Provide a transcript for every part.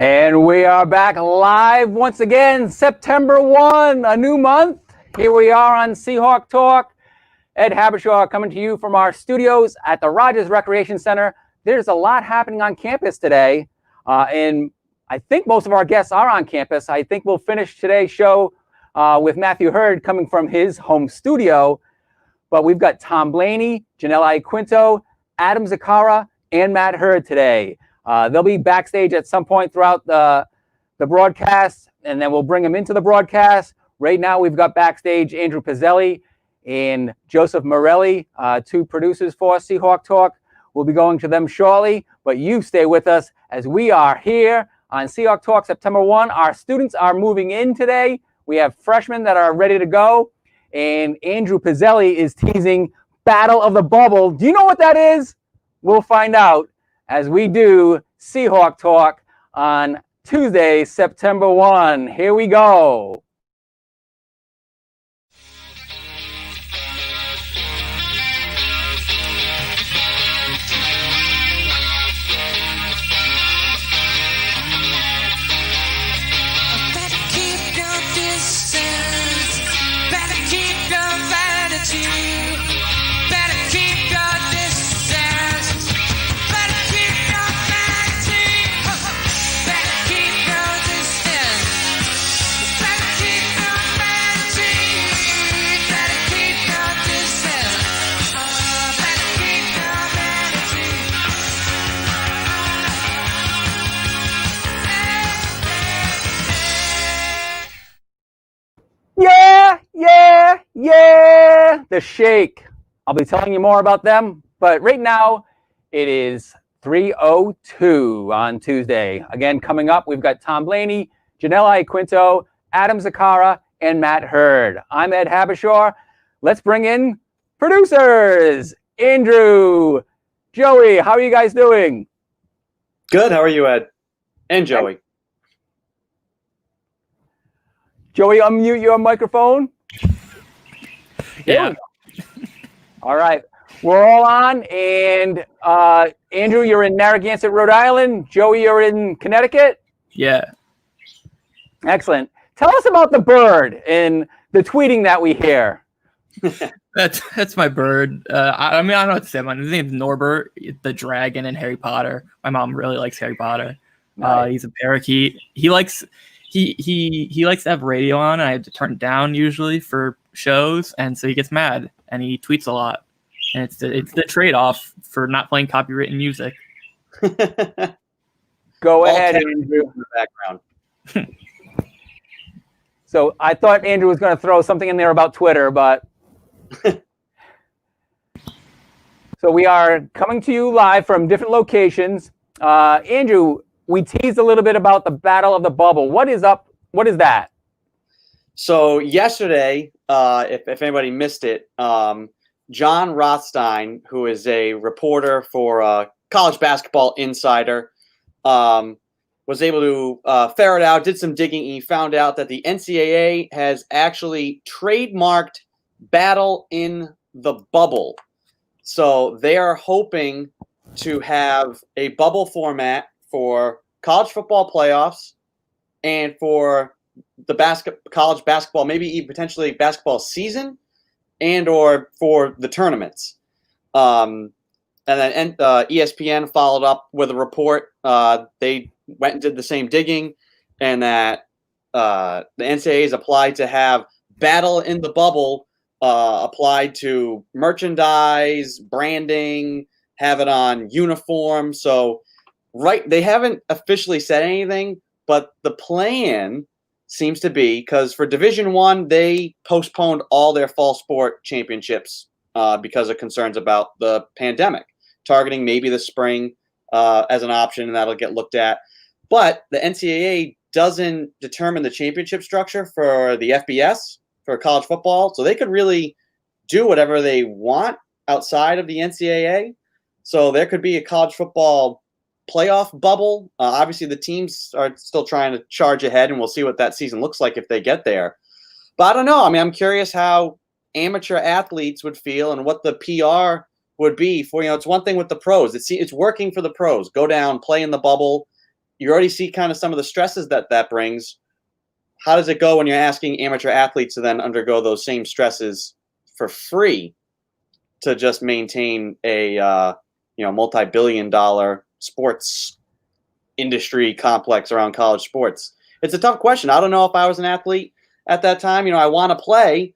And we are back live once again, September 1, a new month. Here we are on Seahawk Talk. Ed Habishaw coming to you from our studios at the Rogers Recreation Center. There's a lot happening on campus today, and I think most of our guests are on campus. I think we'll finish today's show with Matthew Hurd coming from his home studio. But we've got Tom Blaney, Jannelle Iaquinto, Adam Zaccara, and Matt Hurd today. They'll be backstage at some point throughout the broadcast, and then we'll bring them into the broadcast. Right now, we've got backstage Andrew Pizzelli and Joseph Morelli, two producers for Seahawk Talk. We'll be going to them shortly, but you stay with us as we are here on Seahawk Talk September 1. Our students are moving in today. We have freshmen that are ready to go, and Andrew Pizzelli is teasing Battle of the Bubble. Do you know what that is? We'll find out as we do Seahawk Talk on Tuesday, September 1. Here we go. Yeah, the Shake. I'll be telling you more about them, but right now it is 3:02 on Tuesday. Again, coming up, we've got Tom Blaney, Jannelle Iaquinto, Adam Zaccara, and Matt Hurd. I'm Ed Habishaw. Let's bring in producers. Andrew, Joey, how are you guys doing? Good. How are you, Ed? And Joey. Joey, unmute your microphone. Yeah. All right. We're all on. And Andrew, you're in Narragansett, Rhode Island. Joey, you're in Connecticut. Yeah. Excellent. Tell us about the bird and the tweeting that we hear. That's my bird. I mean, I don't know what to say. My name's Norbert, the dragon in Harry Potter. My mom really likes Harry Potter. Nice. He's a parakeet. He likes to have radio on, and I have to turn it down usually for shows, and so he gets mad and he tweets a lot. And it's the trade-off for not playing copywritten music. Go ahead, Andrew. In the background. So I thought Andrew was going to throw something in there about Twitter, but so we are coming to you live from different locations. Andrew, we teased a little bit about the Battle of the Bubble. What is up? What is that? So yesterday, if anybody missed it, John Rothstein, who is a reporter for College Basketball Insider, was able to ferret out, did some digging, and he found out that the NCAA has actually trademarked Battle in the Bubble. So they are hoping to have a bubble format for college football playoffs and for the college basketball, maybe even potentially basketball season, and or for the tournaments. And then ESPN followed up with a report. They went and did the same digging, and that the NCAA has applied to have Battle in the Bubble applied to merchandise, branding, have it on uniform. So they haven't officially said anything, but the plan seems to be, because for Division I, they postponed all their fall sport championships because of concerns about the pandemic, targeting maybe the spring as an option, and that'll get looked at. But the NCAA doesn't determine the championship structure for the FBS, for college football, so they could really do whatever they want outside of the NCAA. So there could be a college football playoff bubble. Obviously, the teams are still trying to charge ahead, and we'll see what that season looks like if they get there. But I don't know. I mean, I'm curious how amateur athletes would feel and what the PR would be for, it's one thing with the pros. It's working for the pros. Go down, play in the bubble. You already see kind of some of the stresses that brings. How does it go when you're asking amateur athletes to then undergo those same stresses for free to just maintain a multi-billion-dollar sports industry complex around college sports? It's a tough question. I don't know if I was an athlete. at that time. I want to play,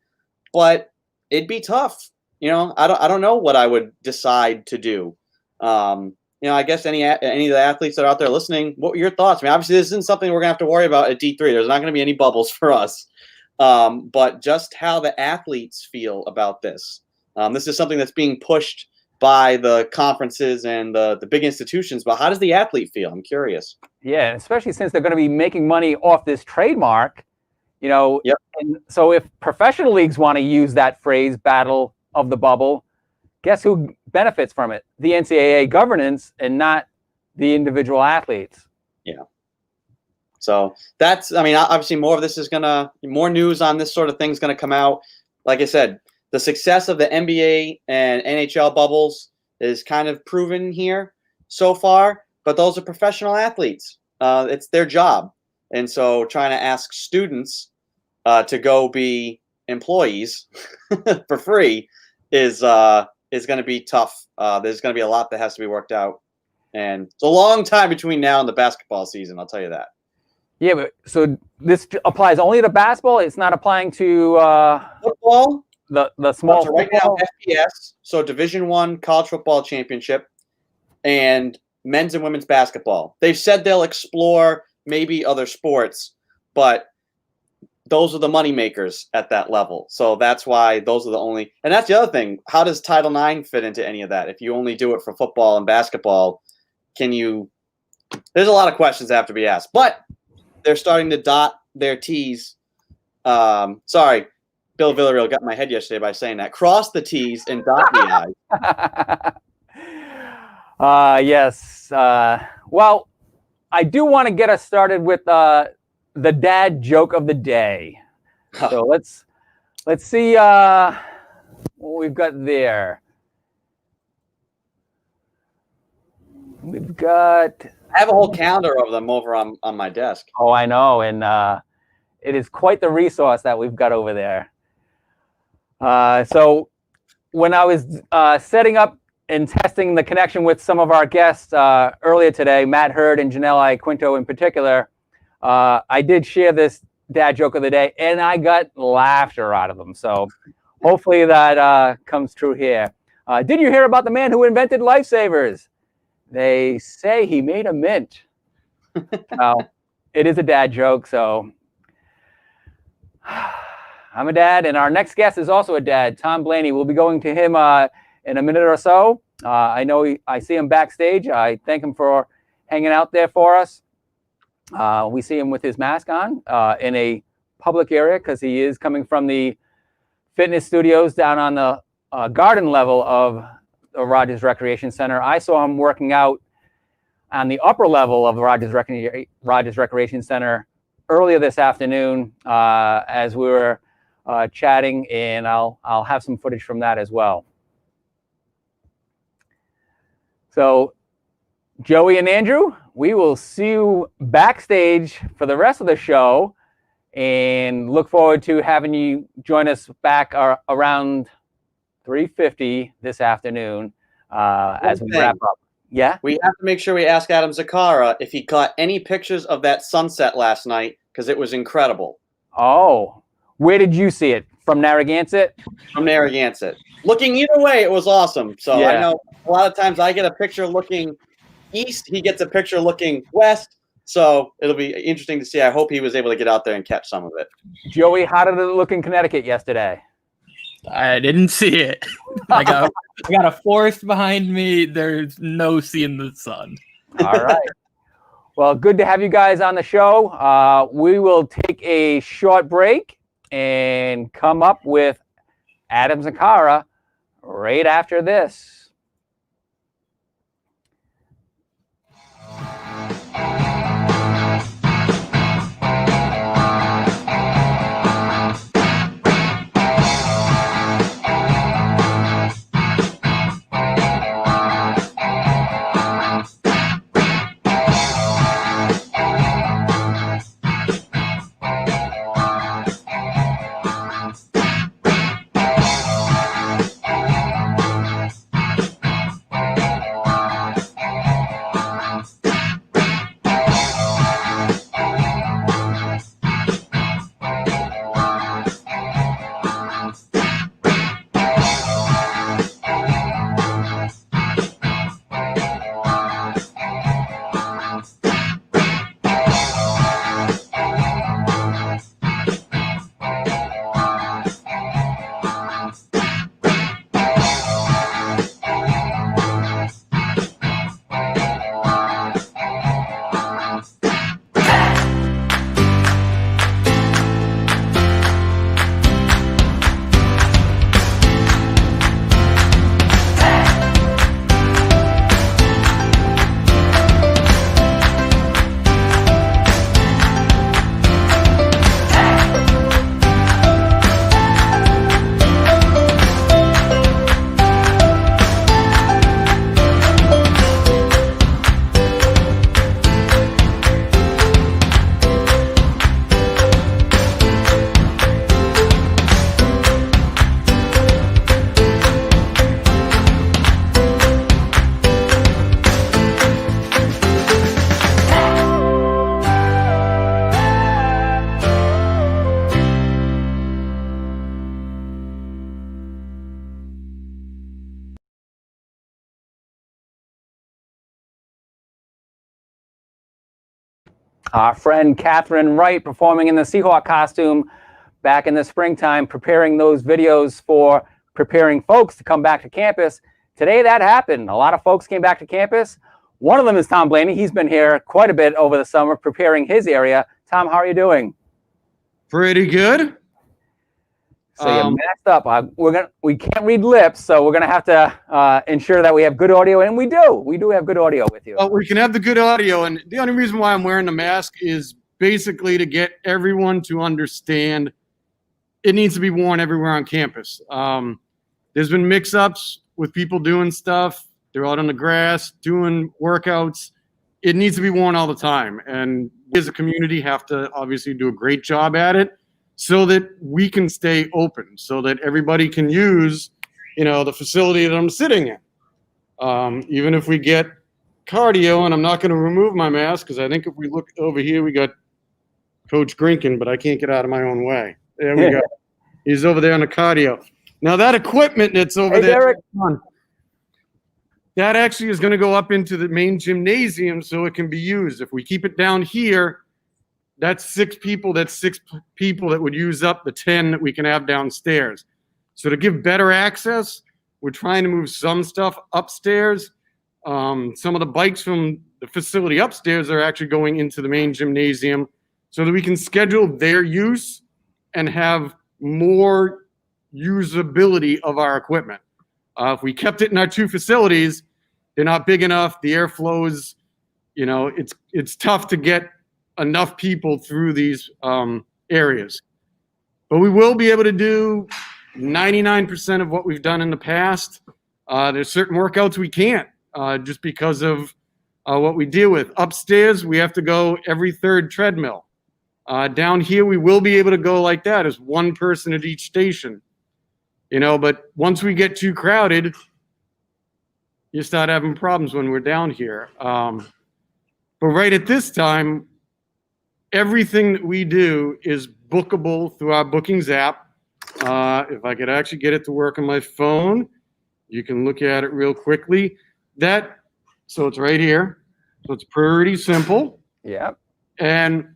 but it'd be tough. I don't know what I would decide to do. I guess any of the athletes that are out there listening, what are your thoughts? I mean, obviously this isn't something we're gonna have to worry about at D3. There's not gonna be any bubbles for us. But just how the athletes feel about this. This is something that's being pushed by the conferences and the big institutions, but how does the athlete feel? I'm curious. Yeah, especially since they're going to be making money off this trademark, Yep. And so if professional leagues want to use that phrase, battle of the bubble, guess who benefits from it? The NCAA governance and not the individual athletes. Yeah. So obviously more news on this sort of thing is going to come out. Like I said, the success of the NBA and NHL bubbles is kind of proven here so far, but those are professional athletes. It's their job. And so trying to ask students to go be employees for free is going to be tough. There's going to be a lot that has to be worked out. And it's a long time between now and the basketball season, I'll tell you that. Yeah, but so this applies only to basketball? It's not applying to football? The small so right now, FBS, so Division I college football championship, and men's and women's basketball. They've said they'll explore maybe other sports, but those are the money makers at that level. So that's why those are the only. And that's the other thing. How does Title IX fit into any of that? If you only do it for football and basketball, there's a lot of questions that have to be asked. But they're starting to dot their T's. Sorry, Bill Villarreal got in my head yesterday by saying that. Cross the T's and dot the I's. Yes. Well, I do want to get us started with the dad joke of the day. So let's see what we've got there. We've got. I have a whole calendar of them over on my desk. Oh, I know, and it is quite the resource that we've got over there. So when I was setting up and testing the connection with some of our guests earlier today, Matt Hurd and Jannelle Iaquinto in particular, I did share this dad joke of the day, and I got laughter out of them. So hopefully that comes true here. Did you hear about the man who invented lifesavers? They say he made a mint. Well, it is a dad joke, so I'm a dad, and our next guest is also a dad, Tom Blaney. We'll be going to him in a minute or so. I know I see him backstage. I thank him for hanging out there for us. We see him with his mask on in a public area because he is coming from the fitness studios down on the garden level of the Rogers Recreation Center. I saw him working out on the upper level of the Rogers Recreation Center earlier this afternoon as we were chatting, and I'll have some footage from that as well. So, Joey and Andrew, we will see you backstage for the rest of the show, and look forward to having you join us back around 3:50 this afternoon as we wrap up. Yeah? We have to make sure we ask Adam Zaccara if he caught any pictures of that sunset last night, because it was incredible. Oh, where did you see it? From Narragansett? From Narragansett. Looking either way, it was awesome. So yeah. I know a lot of times I get a picture looking east, he gets a picture looking west. So it'll be interesting to see. I hope he was able to get out there and catch some of it. Joey, how did it look in Connecticut yesterday? I didn't see it. I got a forest behind me. There's no seeing the sun. All right. Well, good to have you guys on the show. We will take a short break and come up with Adam Zaccara right after this. Our friend Catherine Wright performing in the Seahawk costume back in the springtime, preparing those videos for preparing folks to come back to campus. Today that happened. A lot of folks came back to campus. One of them is Tom Blaney. He's been here quite a bit over the summer preparing his area. Tom, how are you doing? Pretty good. So you messed up. We can't read lips, so we're gonna have to ensure that we have good audio, and we do have good audio with you. Well, we can have the good audio, and the only reason why I'm wearing the mask is basically to get everyone to understand it needs to be worn everywhere on campus. There's been mix-ups with people doing stuff. They're out on the grass doing workouts. It needs to be worn all the time, and we as a community have to obviously do a great job at it, so that we can stay open, so that everybody can use, the facility that I'm sitting in. Even if we get cardio, and I'm not going to remove my mask, because I think if we look over here, we got Coach Grinkin, but I can't get out of my own way. There we go. He's over there on the cardio. Now that equipment that's over there, Derek. that actually is going to go up into the main gymnasium so it can be used. If we keep it down here, that's six people that would use up the 10 that we can have downstairs. So to give better access, we're trying to move some stuff upstairs. Some of the bikes from the facility upstairs are actually going into the main gymnasium so that we can schedule their use and have more usability of our equipment. If we kept it in our two facilities, they're not big enough. The airflows, it's tough to get enough people through these areas. But we will be able to do 99% of what we've done in the past. There's certain workouts we can't just because of what we deal with. Upstairs, we have to go every third treadmill. Down here, we will be able to go like that as one person at each station. But once we get too crowded, you start having problems when we're down here. But right at this time, everything that we do is bookable through our bookings app. If I could actually get it to work on my phone, you can look at it real quickly. So it's right here. So it's pretty simple. Yeah. And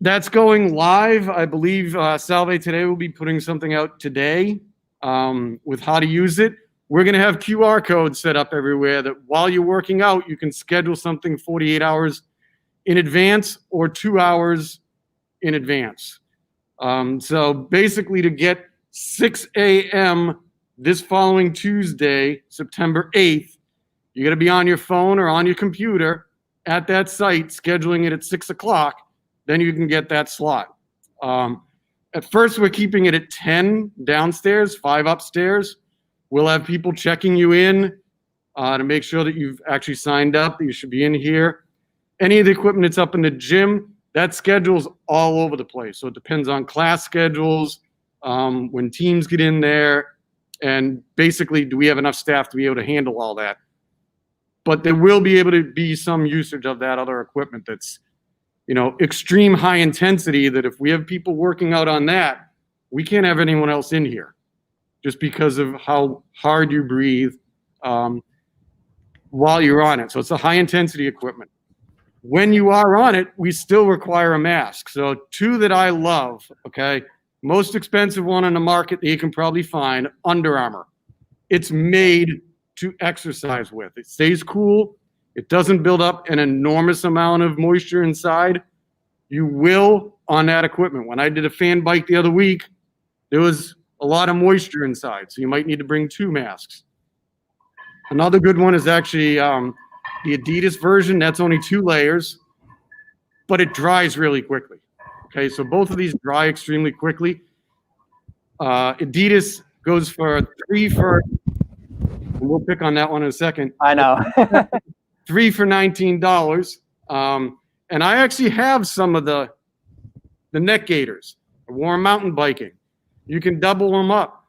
that's going live. I believe Salve today will be putting something out today with how to use it. We're going to have QR codes set up everywhere that while you're working out, you can schedule something 48 hours in advance or 2 hours in advance. So basically to get 6 a.m. this following Tuesday, September 8th, you got to be on your phone or on your computer at that site, scheduling it at 6 o'clock. Then you can get that slot. At first, we're keeping it at 10 downstairs, 5 upstairs. We'll have people checking you in to make sure that you've actually signed up, that you should be in here. Any of the equipment that's up in the gym, that schedule's all over the place. So it depends on class schedules, when teams get in there, and basically, do we have enough staff to be able to handle all that? But there will be able to be some usage of that other equipment that's, extreme high intensity, that if we have people working out on that, we can't have anyone else in here just because of how hard you breathe while you're on it. So it's a high intensity equipment. When you are on it, we still require a mask. So two that I love, okay, most expensive one on the market that you can probably find, Under Armour. It's made to exercise with. It stays cool. It doesn't build up an enormous amount of moisture inside. You will on that equipment. When I did a fan bike the other week, there was a lot of moisture inside, so you might need to bring 2 masks. Another good one is actually the Adidas version. That's only 2 layers, but it dries really quickly. Okay, so both of these dry extremely quickly. Adidas goes for 3 for, and we'll pick on that one in a second. I know. 3 for $19. And I actually have some of the neck gaiters. I wore 'em mountain biking. You can double them up.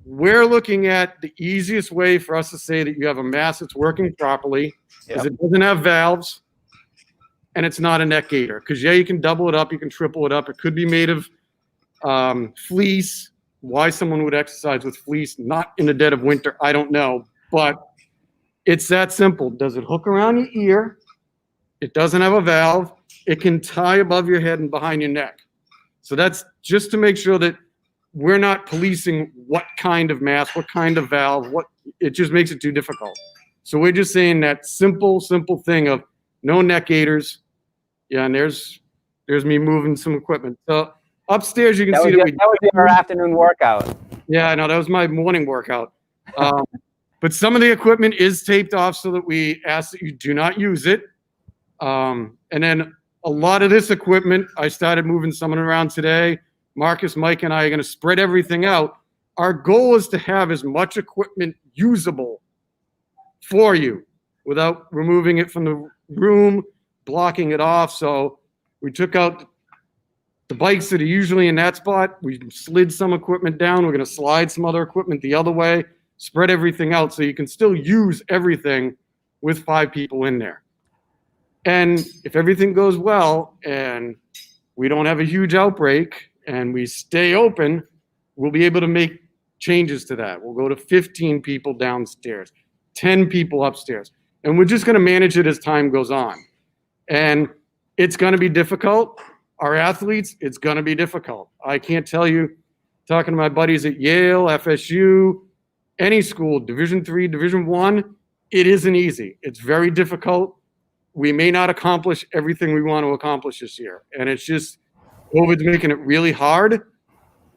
We're looking at the easiest way for us to say that you have a mask that's working properly is it doesn't have valves and it's not a neck gaiter. Because, yeah, you can double it up, you can triple it up. It could be made of fleece. Why someone would exercise with fleece, not in the dead of winter, I don't know. But it's that simple. Does it hook around your ear? It doesn't have a valve. It can tie above your head and behind your neck. So that's just to make sure that we're not policing what kind of mask, what kind of valve, it just makes it too difficult. So we're just saying that simple thing of no neck gaiters. Yeah, and there's me moving some equipment. So upstairs you can see that was our afternoon workout. Yeah, I know, that was my morning workout. But some of the equipment is taped off so that we ask that you do not use it. And then a lot of this equipment, I started moving some of it around today. Marcus, Mike, and I are going to spread everything out. Our goal is to have as much equipment usable for you without removing it from the room, blocking it off. So we took out the bikes that are usually in that spot. We slid some equipment down. We're going to slide some other equipment the other way, spread everything out so you can still use everything with 5 people in there. And if everything goes well and we don't have a huge outbreak and we stay open, we'll be able to make changes to that. We'll go to 15 people downstairs, 10 people upstairs. And we're just going to manage it as time goes on. And it's going to be difficult. Our athletes, it's going to be difficult. I can't tell you, talking to my buddies at Yale, FSU, any school, Division III, Division I, it isn't easy. It's very difficult. We may not accomplish everything we want to accomplish this year. And it's just, COVID's making it really hard.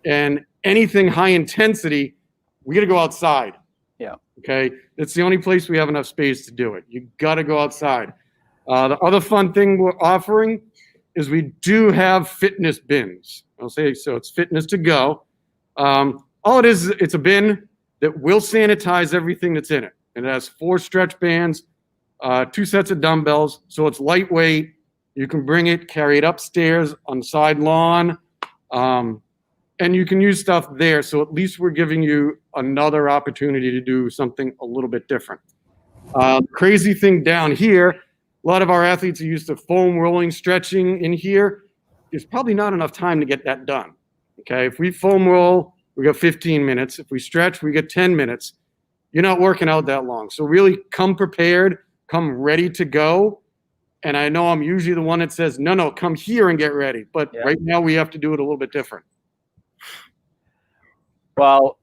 And anything high intensity, we got to go outside. Yeah. Okay. It's the only place we have enough space to do it. You got to go outside. The other fun thing we're offering is we do have fitness bins. I'll say, so it's fitness to go. All it is, it's a bin that will sanitize everything that's in it. And it has 4 stretch bands, 2 sets of dumbbells. So it's lightweight. You can bring it, carry it upstairs on the side lawn. And you can use stuff there. So at least we're giving you another opportunity to do something a little bit different. Crazy thing down here, a lot of our athletes are used to foam rolling, stretching in here. There's probably not enough time to get that done. Okay, if we foam roll, we got 15 minutes. If we stretch, we get 10 minutes. You're not working out that long. So really come prepared, come ready to go. And I know I'm usually the one that says, no, come here and get ready. But right now we have to do it a little bit different. Well,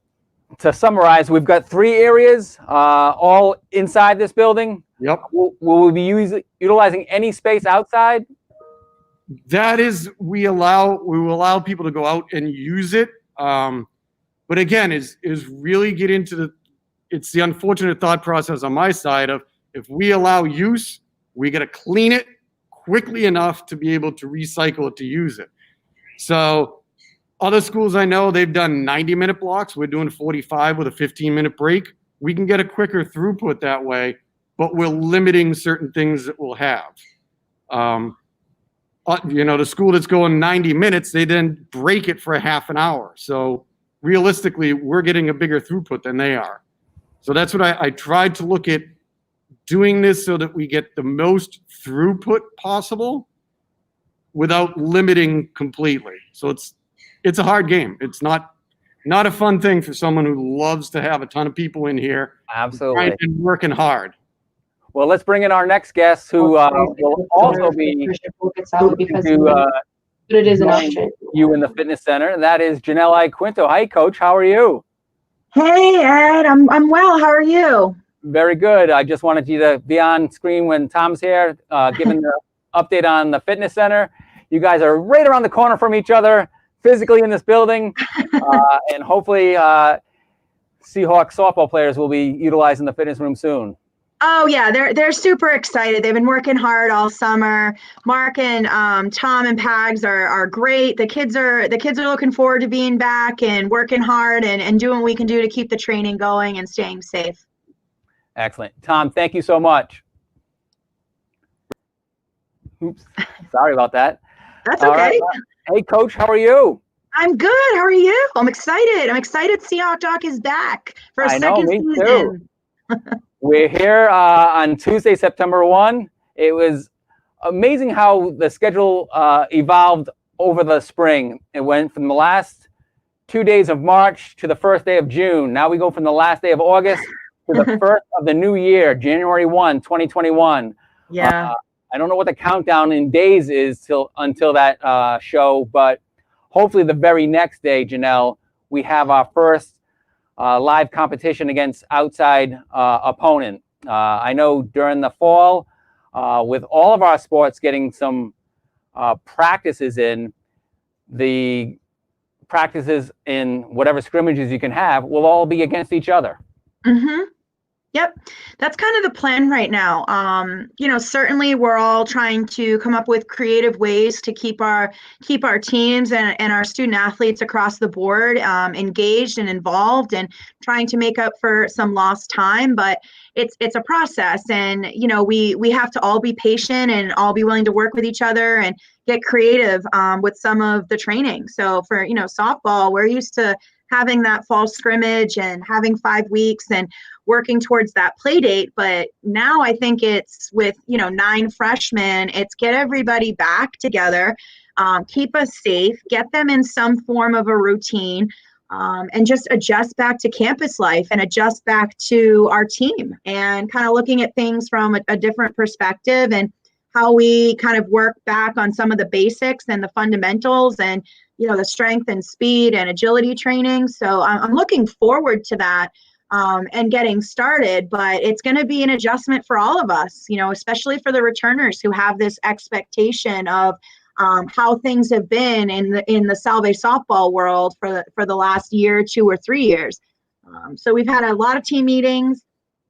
to summarize, we've got 3 areas, all inside this building. Yep. Will we be utilizing any space outside? That is, we will allow people to go out and use it. But again, is really get into it's the unfortunate thought process on my side of, if we allow use, we got to clean it quickly enough to be able to recycle it to use it. So other schools I know, they've done 90-minute blocks. We're doing 45 with a 15-minute break. We can get a quicker throughput that way, but we're limiting certain things that we'll have. The school that's going 90 minutes, they then break it for a half an hour. So realistically, we're getting a bigger throughput than they are. So that's what I tried to look at, doing this so that we get the most throughput possible without limiting completely. So it's it's a hard game. It's not a fun thing for someone who loves to have a ton of people in here. Absolutely. And working hard. Well, let's bring in our next guest, who will also be but it is an option. You in the fitness center, and that is Jannelle Iaquinto. Hi, Coach. How are you? Hey, Ed. I'm well. How are you? Very good. I just wanted you to be on screen when Tom's here, giving the update on the fitness center. You guys are right around the corner from each other, physically in this building, and hopefully Seahawk softball players will be utilizing the fitness room soon. Oh yeah, they're super excited. They've been working hard all summer. Mark and Tom and Pags are great. The kids are looking forward to being back and working hard and doing what we can do to keep the training going and staying safe. Excellent. Tom, thank you so much. Oops, sorry about that. That's okay. Right. Hey, Coach, how are you? I'm good. How are you? I'm excited. SeahawkTalk is back for a second season. Too. We're here on Tuesday, September 1. It was amazing how the schedule evolved over the spring. It went from the last 2 days of March to the first day of June. Now we go from the last day of August to the first of the new year, January 1, 2021. Yeah. I don't know what the countdown in days is until that show, but hopefully the very next day, Jannelle, we have our first live competition against outside opponent. I know during the fall, with all of our sports getting some practices in, the practices in whatever scrimmages you can have will all be against each other. Mm-hmm. Yep. That's kind of the plan right now. Certainly we're all trying to come up with creative ways to keep our teams and our student athletes across the board engaged and involved and trying to make up for some lost time. But it's a process, and we have to all be patient and all be willing to work with each other and get creative with some of the training. So for softball, we're used to having that fall scrimmage and having 5 weeks and working towards that play date. But now I think it's with 9 freshmen, it's get everybody back together, keep us safe, get them in some form of a routine, and just adjust back to campus life and adjust back to our team and kind of looking at things from a different perspective and how we kind of work back on some of the basics and the fundamentals and the strength and speed and agility training. So I'm looking forward to that and getting started, but it's going to be an adjustment for all of us, especially for the returners who have this expectation of how things have been in the Salve softball world for the last year, 2 or 3 years. So we've had a lot of team meetings.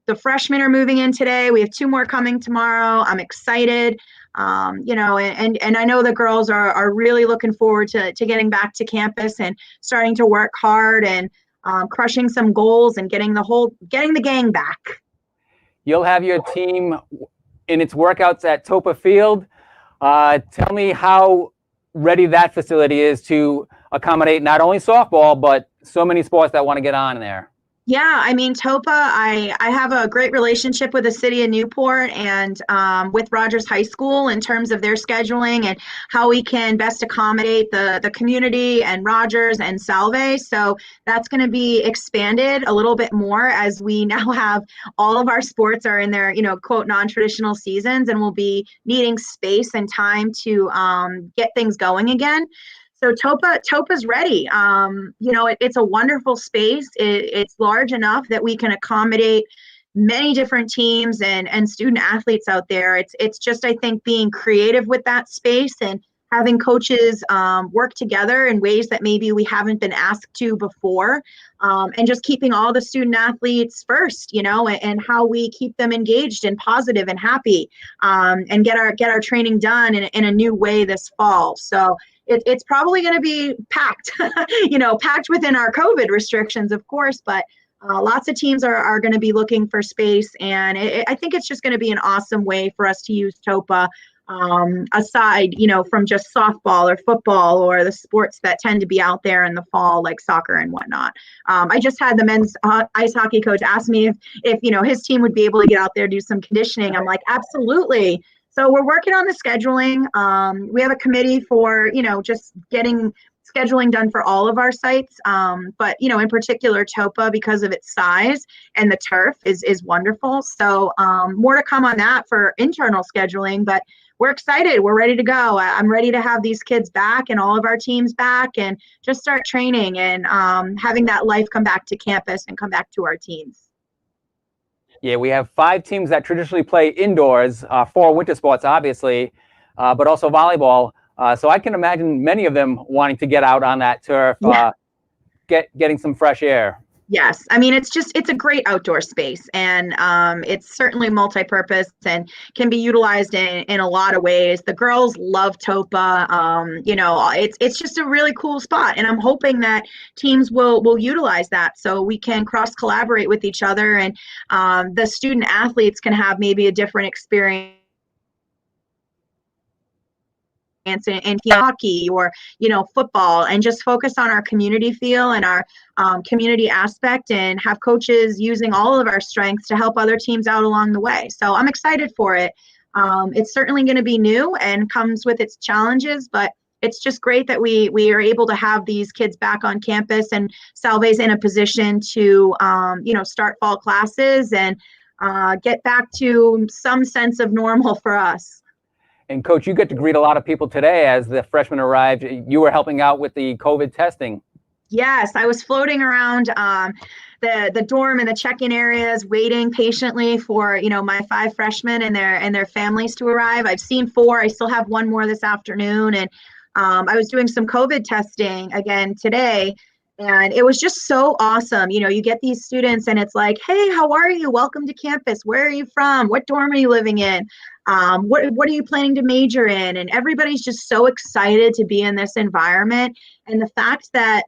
The freshmen are moving in today. We have 2 more coming tomorrow. I'm excited. And I know the girls are really looking forward to getting back to campus and starting to work hard and crushing some goals and getting the gang back. You'll have your team in its workouts at Topa Field. Tell me how ready that facility is to accommodate not only softball, but so many sports that want to get on there. Yeah, I mean, Topa, I have a great relationship with the city of Newport and with Rogers High School in terms of their scheduling and how we can best accommodate the community and Rogers and Salve. So that's going to be expanded a little bit more as we now have all of our sports are in their, quote, non-traditional seasons, and we'll be needing space and time to get things going again. So Topa's ready. It's a wonderful space. It's large enough that we can accommodate many different teams and student athletes out there. It's just, I think, being creative with that space and having coaches work together in ways that maybe we haven't been asked to before, and just keeping all the student athletes first, and how we keep them engaged and positive and happy, and get our training done in a new way this fall. So it's probably going to be packed, packed within our COVID restrictions, of course, but lots of teams are going to be looking for space. And I think it's just going to be an awesome way for us to use Topa, aside, from just softball or football or the sports that tend to be out there in the fall, like soccer and whatnot. I just had the men's ice hockey coach ask me if his team would be able to get out there, do some conditioning. I'm like, absolutely. So we're working on the scheduling. We have a committee for, just getting scheduling done for all of our sites. But, in particular, Topa, because of its size and the turf is wonderful. So more to come on that for internal scheduling, but we're excited. We're ready to go. I'm ready to have these kids back and all of our teams back and just start training and having that life come back to campus and come back to our teams. Yeah, we have 5 teams that traditionally play indoors, 4 winter sports, obviously, but also volleyball. So I can imagine many of them wanting to get out on that turf, getting some fresh air. Yes. I mean, it's a great outdoor space, and it's certainly multi-purpose and can be utilized in a lot of ways. The girls love Topa. It's just a really cool spot, and I'm hoping that teams will utilize that so we can cross collaborate with each other, and the student athletes can have maybe a different experience in hockey or football, and just focus on our community feel and our community aspect, and have coaches using all of our strengths to help other teams out along the way. So I'm excited for it. It's certainly going to be new and comes with its challenges, but it's just great that we are able to have these kids back on campus, and Salve's in a position to start fall classes and get back to some sense of normal for us. And Coach, you get to greet a lot of people today as the freshmen arrived. You were helping out with the COVID testing. Yes, I was floating around the dorm and the check-in areas, waiting patiently for my 5 freshmen and their families to arrive. I've seen 4. I still have 1 more this afternoon, and I was doing some COVID testing again today. And it was just so awesome. You get these students and it's like, hey, how are you? Welcome to campus. Where are you from? What dorm are you living in? What are you planning to major in? And everybody's just so excited to be in this environment. And the fact that,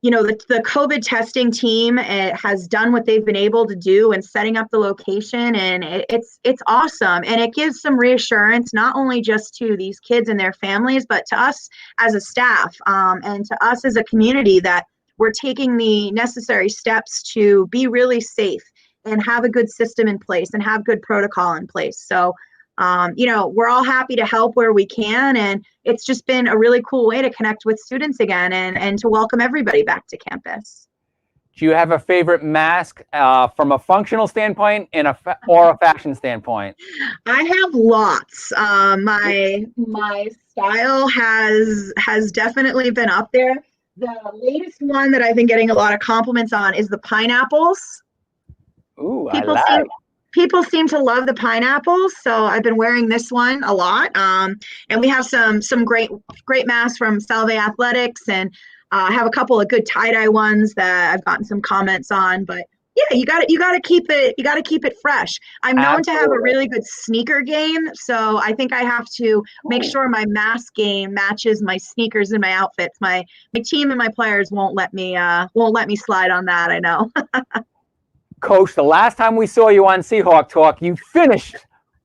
the COVID testing team has done what they've been able to do in setting up the location, and it's awesome. And it gives some reassurance, not only just to these kids and their families, but to us as a staff, and to us as a community, that we're taking the necessary steps to be really safe and have a good system in place and have good protocol in place. So, we're all happy to help where we can, and it's just been a really cool way to connect with students again and to welcome everybody back to campus. Do you have a favorite mask from a functional standpoint and or a fashion standpoint? I have lots. My style has definitely been up there. The latest one that I've been getting a lot of compliments on is the pineapples. Ooh, People seem to love the pineapples, so I've been wearing this one a lot. And we have some great masks from Salve Athletics, and I have a couple of good tie-dye ones that I've gotten some comments on. But yeah, you got to keep it fresh. I'm known to have a really good sneaker game, so I think I have to make sure my mask game matches my sneakers and my outfits. My team and my players won't let me slide on that, I know. Coach, the last time we saw you on Seahawk Talk, you finished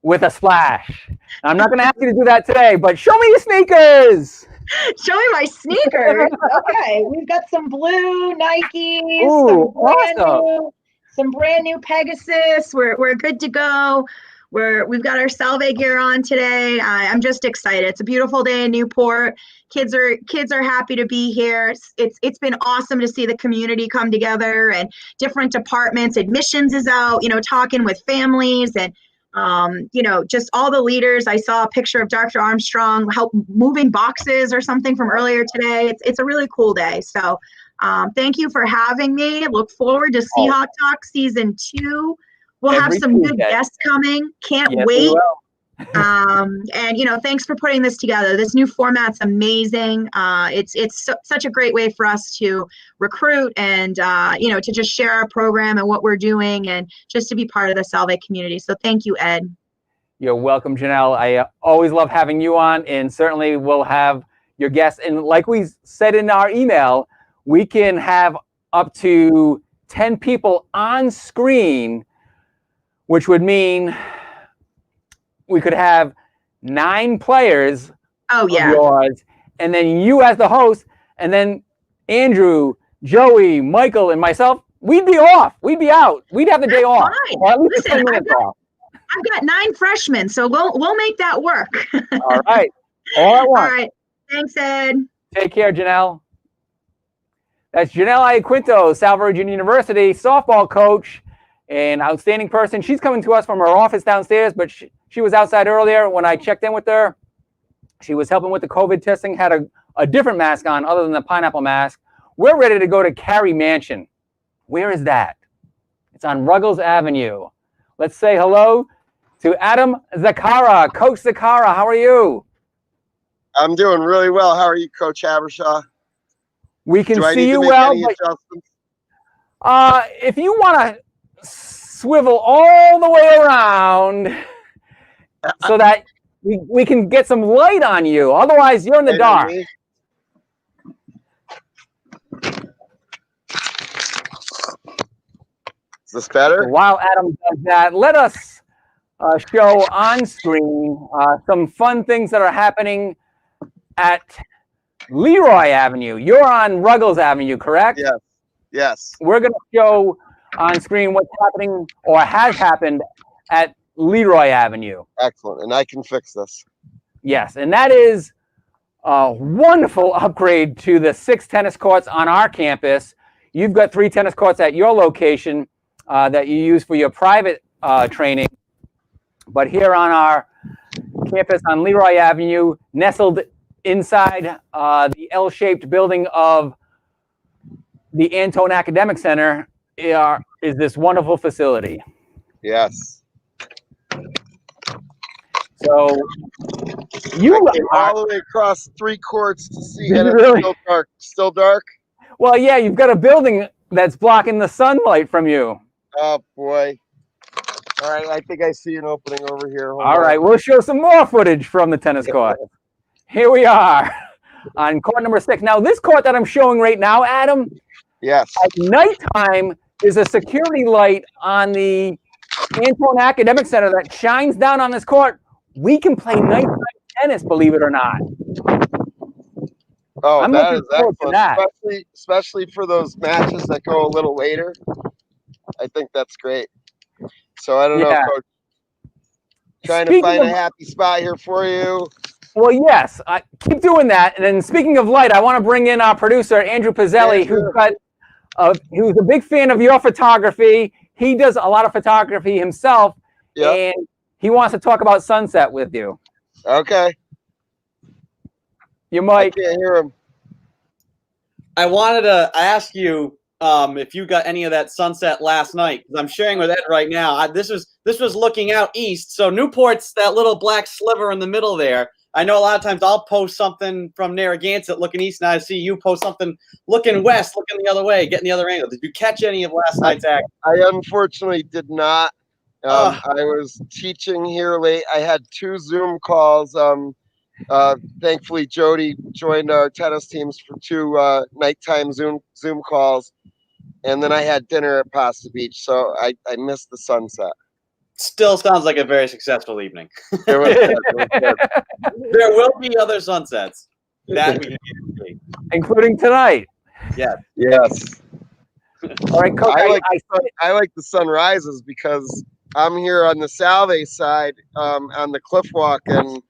with a splash. I'm not going to ask you to do that today, but show me your sneakers. Show me my sneakers. Okay, we've got some blue Nikes, Ooh, some brand new Pegasus. We're good to go. We've got our Salve gear on today. I'm just excited. It's a beautiful day in Newport. Kids are happy to be here. It's been awesome to see the community come together and different departments. Admissions is out, talking with families and just all the leaders. I saw a picture of Dr. Armstrong moving boxes or something from earlier today. It's a really cool day. So thank you for having me. Look forward to Seahawk Talk Season 2. We'll have some good guests coming. Can't wait. And thanks for putting this together. This new format's amazing. It's such a great way for us to recruit and to just share our program and what we're doing, and just to be part of the Salve community. So thank you, Ed. You're welcome, Jannelle. I always love having you on, and certainly we'll have your guests. And like we said in our email, we can have up to 10 people on screen, which would mean we could have 9 players of yours, and then you as the host, and then Andrew, Joey, Michael, and myself, we'd be off. We'd be out. We'd have the day off. Or at least 10 minutes off. I've got 9 freshmen, so we'll make that work. All right. All at once. All right. Thanks, Ed. Take care, Jannelle. That's Jannelle Iaquinto, South Virginia University softball coach, an outstanding person. She's coming to us from her office downstairs, but she was outside earlier when I checked in with her. She was helping with the COVID testing, had a different mask on other than the pineapple mask. We're ready to go to Carey Mansion. Where is that? It's on Ruggles Avenue. Let's say hello to Adam Zaccara. Coach Zaccara, how are you? I'm doing really well. How are you, Coach Habershaw? We can Do I see need to you make well, any adjustments? if you want to swivel all the way around so that we can get some light on you. Otherwise, you're in the Light on dark. me? Is this better? While Adam does that, let us show on screen some fun things that are happening at Leroy Avenue. You're on Ruggles Avenue, correct? Yes. Yes. We're going to show on screen what's happening or has happened at Leroy Avenue. Excellent. And I can fix this. Yes, and that is a wonderful upgrade to the 6 tennis courts on our campus. You've got 3 tennis courts at your location that you use for your private training. But here on our campus on Leroy Avenue, nestled inside the L-shaped building of the Antone Academic Center, is this wonderful facility. Yes. So I came all the way across 3 courts to see, and it's really? still dark. Still dark? Well, yeah, you've got a building that's blocking the sunlight from you. Oh, boy. All right. I think I see an opening over here. Hold All on. right, we'll show some more footage from the tennis court. Here we are on court number 6. Now, this court that I'm showing right now, Adam, Yes. at nighttime, there's a security light on the Antone Academic Center that shines down on this court. We can play nighttime tennis, believe it or not. Oh, I'm that looking is forward to excellent. that. Especially for those matches that go a little later. I think that's great. So I don't know, Yeah. Coach. Trying Speaking to find of- a happy spot here for you. Well, yes, keep doing that. And then speaking of light, I want to bring in our producer, Andrew Pizzelli, who's a big fan of your photography. He does a lot of photography himself, and he wants to talk about sunset with you. Okay. You might. I can't hear him. I wanted to ask you if you got any of that sunset last night, because I'm sharing with Ed right now. This was looking out east, so Newport's that little black sliver in the middle there. I know a lot of times I'll post something from Narragansett looking east, and I see you post something looking west, looking the other way, getting the other angle. Did you catch any of last night's action? I unfortunately did not. I was teaching here late. I had 2 Zoom calls. Thankfully, Jody joined our tennis teams for 2 nighttime Zoom calls. And then I had dinner at Pasta Beach, so I missed the sunset. Still sounds like a very successful evening. It was good. It was good. There will be other sunsets. That we can guarantee. Including tonight. Yeah. Yes. All right, Coach. I like the sunrises because I'm here on the Salve side on the cliff walk, and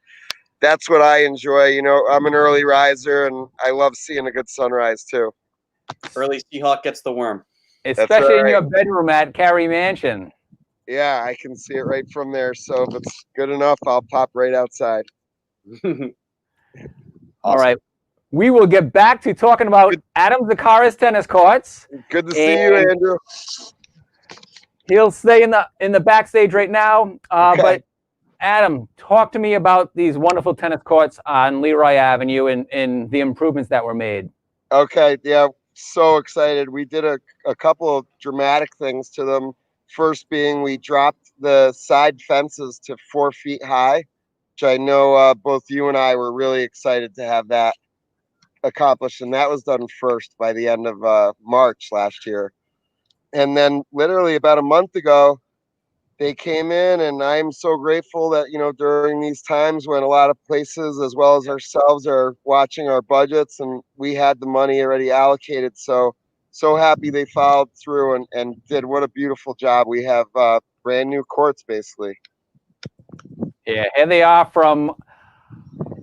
that's what I enjoy. You know, I'm an early riser, and I love seeing a good sunrise too. Early Seahawk gets the worm. Especially in your bedroom at Carey Mansion. Yeah, I can see it right from there. So if it's good enough, I'll pop right outside. All right. We will get back to talking about Adam Zaccara's tennis courts. Good to see you, Andrew. He'll stay in the backstage right now. But Adam, talk to me about these wonderful tennis courts on Leroy Avenue and the improvements that were made. Okay, yeah, so excited. We did a couple of dramatic things to them. First being we dropped the side fences to 4 feet high, which I know both you and I were really excited to have that accomplished. And that was done first by the end of March last year. And then literally about a month ago, they came in, and I'm so grateful that, you know, during these times when a lot of places as well as ourselves are watching our budgets, and we had the money already allocated. So happy they followed through and did. What a beautiful job. We have brand new courts, basically. Yeah, here they are from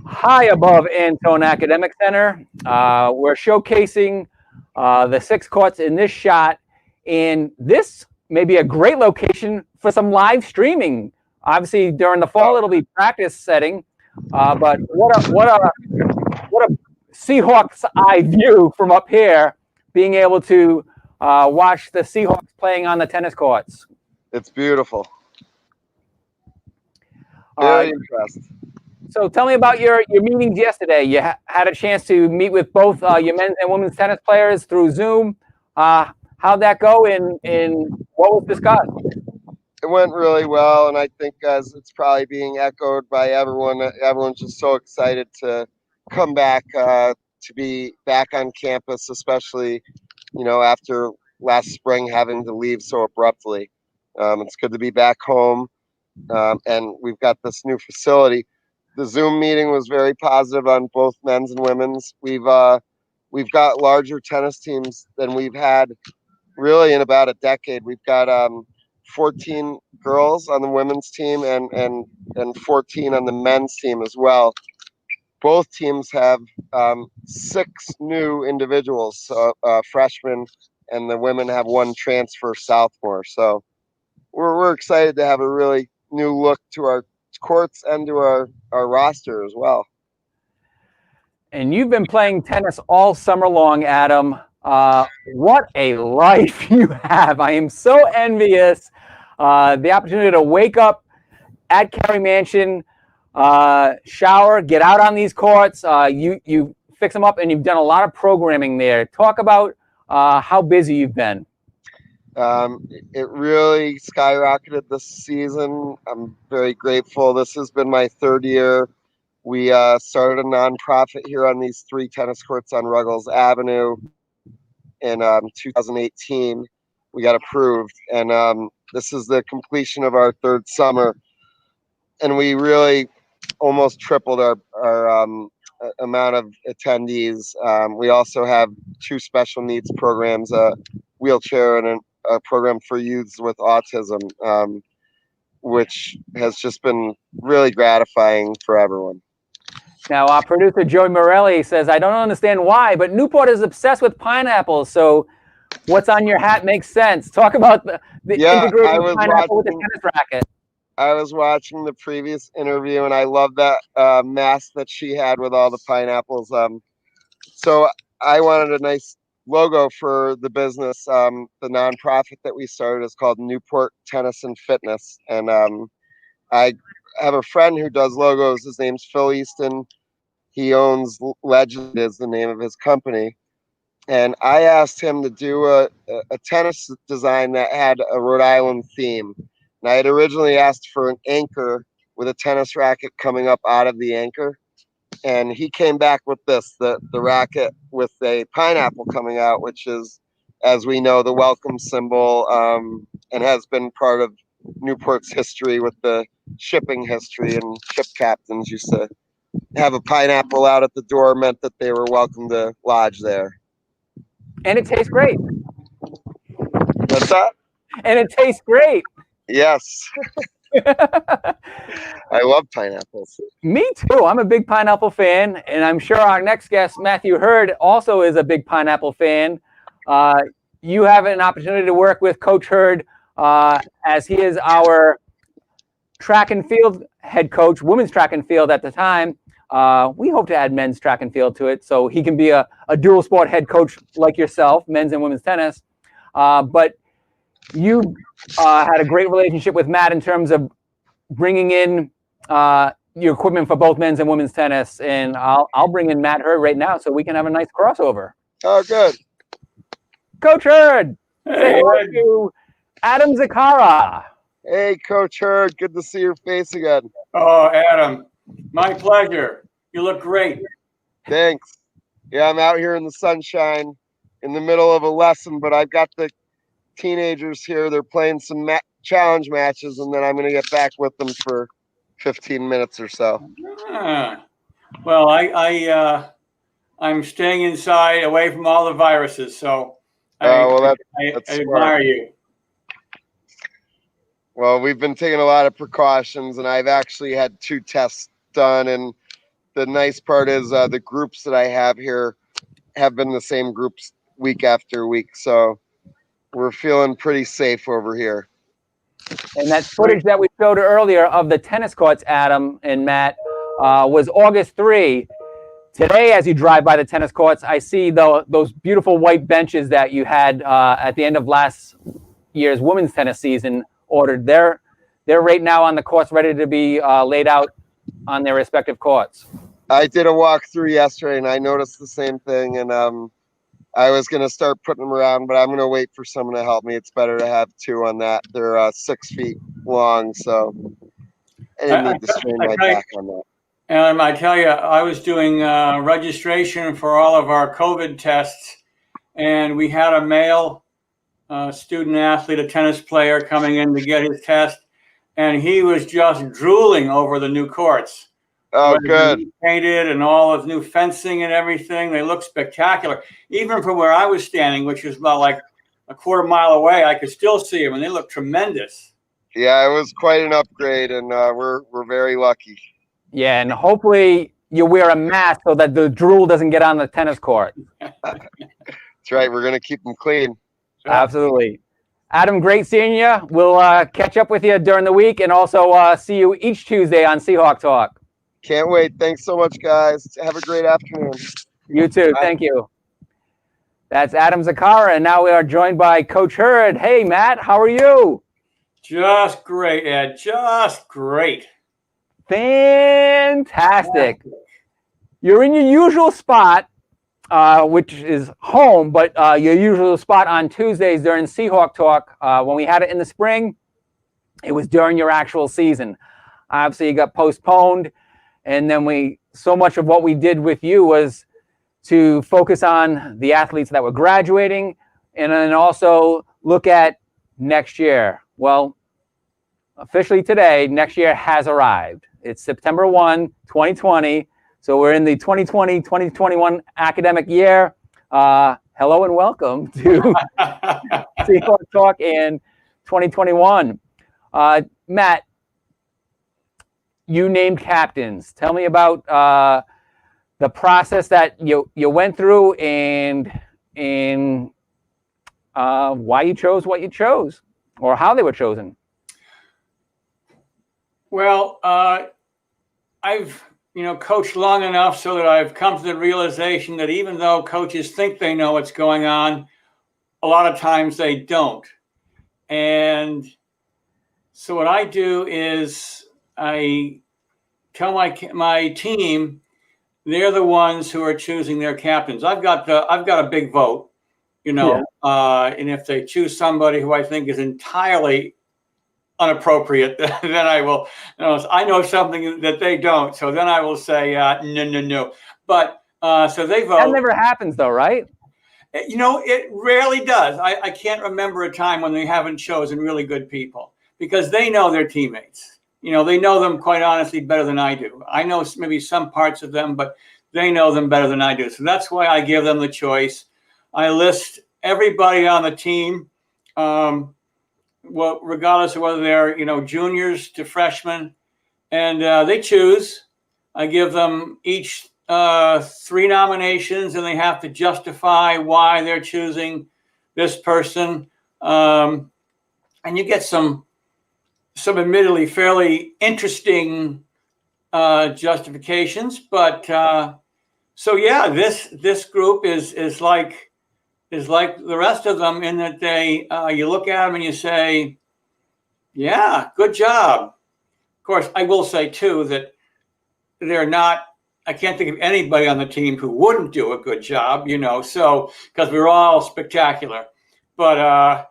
high above Antone Academic Center. We're showcasing the 6 courts in this shot, and this may be a great location for some live streaming. Obviously, during the fall, it'll be practice setting, but what a Seahawks eye view from up here, being able to watch the Seahawks playing on the tennis courts. It's beautiful. Very impressed. So tell me about your meetings yesterday. You had a chance to meet with both your men's and women's tennis players through Zoom. How'd that go, and what was discussed? It went really well, and I think as it's probably being echoed by everyone, everyone's just so excited to come back, to be back on campus, especially, after last spring having to leave so abruptly. It's good to be back home, and we've got this new facility. The Zoom meeting was very positive on both men's and women's. We've got larger tennis teams than we've had really in about a decade. We've got 14 girls on the women's team and 14 on the men's team as well. Both teams have 6 new individuals, freshmen, and the women have 1 transfer sophomore. So we're excited to have a really new look to our courts and to our roster as well. And you've been playing tennis all summer long, Adam. What a life you have. I am so envious. The opportunity to wake up at Carey Mansion, shower, get out on these courts. You fix them up, and you've done a lot of programming there. Talk about how busy you've been. It really skyrocketed this season. I'm very grateful. This has been my 3rd year. We started a nonprofit here on these 3 tennis courts on Ruggles Avenue in 2018. We got approved, and this is the completion of our 3rd summer, and we really almost tripled our amount of attendees. We also have 2 special needs programs, a wheelchair and a program for youths with autism, which has just been really gratifying for everyone. Now, our producer, Joey Morelli, says, I don't understand why, but Newport is obsessed with pineapples, so what's on your hat makes sense. Talk about the integrating pineapple with the tennis racket. I was watching the previous interview, and I love that mask that she had with all the pineapples. So I wanted a nice logo for the business. The nonprofit that we started is called Newport Tennis and Fitness, and I have a friend who does logos. His name's Phil Easton. He owns Legend, is the name of his company, and I asked him to do a tennis design that had a Rhode Island theme. And I had originally asked for an anchor with a tennis racket coming up out of the anchor, and he came back with this, the racket with a pineapple coming out, which is, as we know, the welcome symbol, and has been part of Newport's history with the shipping history, and ship captains used to have a pineapple out at the door, meant that they were welcome to lodge there. And it tastes great. What's that? And it tastes great. Yes. I love pineapples. Me too. I'm a big pineapple fan, and I'm sure our next guest, Matthew Hurd, also is a big pineapple fan. You have an opportunity to work with Coach Hurd, as he is our track and field head coach, women's track and field at the time. We hope to add men's track and field to it, so he can be a dual sport head coach like yourself, men's and women's tennis. But you had a great relationship with Matt in terms of bringing in your equipment for both men's and women's tennis, and I'll bring in Matt Hurd right now so we can have a nice crossover. Oh, good. Coach Hurd, say hello to Adam Zaccara. Hey, Coach Hurd, good to see your face again. Oh, Adam, my pleasure. You look great. Thanks. Yeah, I'm out here in the sunshine in the middle of a lesson, but I've got the teenagers here. They're playing some challenge matches, and then I'm going to get back with them for 15 minutes or so. Well, I'm staying inside away from all the viruses, so I admire you. Well, we've been taking a lot of precautions, and I've actually had 2 tests done, and the nice part is the groups that I have here have been the same groups week after week. So we're feeling pretty safe over here. And that footage that we showed earlier of the tennis courts, Adam and Matt, was August 3. Today, as you drive by the tennis courts, I see those beautiful white benches that you had at the end of last year's women's tennis season ordered. They're right now on the courts, ready to be laid out on their respective courts. I did a walkthrough yesterday, and I noticed the same thing. And I was going to start putting them around, but I'm going to wait for someone to help me. It's better to have two on that. They're 6 feet long, so I didn't need to strain my back on that. And I tell you, I was doing registration for all of our COVID tests, and we had a male student athlete, a tennis player, coming in to get his test, and he was just drooling over the new courts. Oh, good. Painted and all of new fencing and everything. They look spectacular. Even from where I was standing, which was about like a quarter mile away, I could still see them, and they look tremendous. Yeah, it was quite an upgrade, and we're very lucky. Yeah, and hopefully you wear a mask so that the drool doesn't get on the tennis court. That's right. We're going to keep them clean. Absolutely. Adam, great seeing you. We'll catch up with you during the week and also see you each Tuesday on Seahawk Talk. Can't wait. Thanks so much, guys. Have a great afternoon. You too. Bye. Thank you. That's Adam Zaccara, and now we are joined by Coach Hurd. Hey, Matt, how are you? Just great, Ed. Just great. Fantastic. You're in your usual spot, which is home, but your usual spot on Tuesdays during Seahawk Talk. When we had it in the spring, it was during your actual season. Obviously, it got postponed, and then so much of what we did with you was to focus on the athletes that were graduating and then also look at next year. Well, officially today, next year has arrived. It's September 1, 2020. So we're in the 2020-2021 academic year. Hello and welcome to Seahawk Talk in 2021. Matt, you named captains. Tell me about the process that you went through and why you chose what you chose or how they were chosen. Well, I've coached long enough so that I've come to the realization that even though coaches think they know what's going on, a lot of times they don't. And so what I do is I tell my team they're the ones who are choosing their captains. I've got a big vote, and if they choose somebody who I think is entirely inappropriate, then I will. I know something that they don't, so then I will say no. But so they vote. That never happens, though, right? It rarely does. I can't remember a time when they haven't chosen really good people because they know their teammates. They know them quite honestly better than I do. I know maybe some parts of them, but they know them better than I do. So that's why I give them the choice. I list everybody on the team. Well, regardless of whether they're, juniors to freshmen, and they choose. I give them each 3 nominations, and they have to justify why they're choosing this person. And you get some admittedly fairly interesting justifications, but so yeah, this group is like the rest of them in that they you look at them and you say, yeah, good job. Of course, I will say too that they're not. I can't think of anybody on the team who wouldn't do a good job, So because we're all spectacular, but